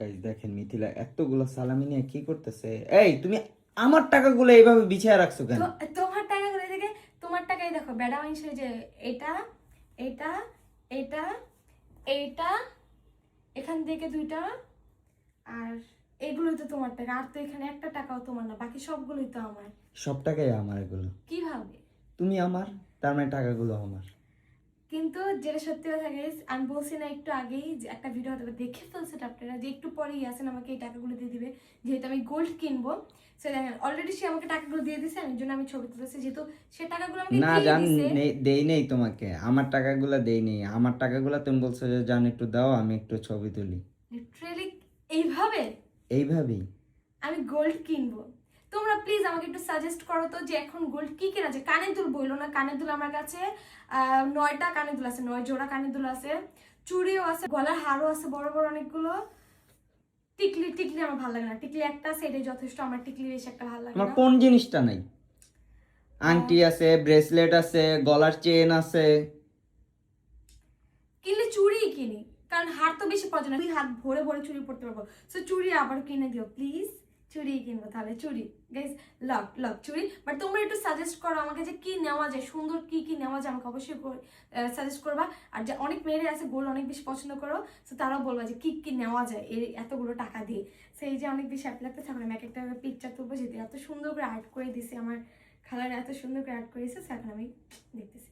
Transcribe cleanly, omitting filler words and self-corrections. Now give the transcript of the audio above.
Guys দেখেন মিথিলা এতগুলো সালামি নিয়ে কি করতেছে। এই তুমি আমার টাকাগুলো এইভাবে বিছিয়ে রাখছো কেন? তোমার টাকাগুলো দেখে, তোমার টাকাই দেখো বেড়া মানুষ, যে এটা এটা এটা এইটা, এখান থেকে দুইটা, আর এগুলোই তো তোমার টাকা। আর তো এখানে একটা টাকাও তোমার না, বাকি সবগুলোই তো আমার। সব টাকাই আমার এগুলো। কিভাবে? তুমি আমার, তার মানে টাকাগুলো আমার। কিন্তু যেটা সত্যি কথা গাইস, আমি বলছি না একটু আগেই যে একটা ভিডিও হয়তো দেখে ফেলছেন আপনারা, যে একটু পরেই আসেন আমাকে এই টাকাগুলো দিয়ে দিবে, যেহেতু আমি গোল্ড কিনবো। সে দেখেন অলরেডি সে আমাকে টাকাগুলো দিয়ে দিছে, এর জন্য আমি ছবি তুলেছি, যেহেতু সে টাকাগুলো আমাকে না দিয়ে জান, দিছে। দেই নেই তোমাকে, আমার টাকাগুলো দেই নেই। আমার টাকাগুলো তুমি বলছো যে জান একটু দাও, আমি একটু ছবি তুলি। লিটারেলি এইভাবে এইভাবেই। আমি গোল্ড কিনবো। তোমরা প্লিজ আমাকে একটু সাজেস্ট করো তো, যে এখন গোল্ড কি কেনা যায়। কানের দুল বইলো না, কানের দুল আমার কাছে 9টা কানের দুল আছে, 9 জোড়া কানের দুল আছে, চুড়িও আছে, গলার হারও আছে বড় বড় অনেকগুলো। টিকলি টিকলি আমার ভালো লাগে না, টিকলি একটা আছে, এটাই যথেষ্ট। আমার টিকলি বেশি একটা ভালো লাগে আমার না। কোন জিনিসটা নাই? আংটি আছে, ব্রেসলেট আছে, গলার চেন আছে। কিনলে চুড়িই কিনি, কারণ হার তো বেশি পড়ে না, তুই হাত ভরে ভরে চুড়ি পড়তে পারবো। সো চুড়ি আবার কিনে দিও প্লিজ, চুড়ি কিনবো তাহলে। চুড়ি গাইস, লাভ লাভ চুড়ি। বাট তোমরা একটু সাজেস্ট করো আমাকে যে কি নেওয়া যায়, সুন্দর কি কি নেওয়া যায়, আমাকে অবশ্যই সাজেস্ট করবা। আর যে অনেক মেয়েরা আছে গোল্ড অনেক বেশি পছন্দ করো, তো তারাও বলবা যে কি কি নেওয়া যায় এই এতগুলো টাকা দিয়ে। সেই যে অনেক বেশি হ্যাপি লাগতেছে এখন। আমি এক একটা পিকচার তুলবো, যেহেতু এত সুন্দর করে আর্ট করে দিছে আমার খালার, এত সুন্দর করে আর্ট করেছে, এখন আমি দেখতেছি।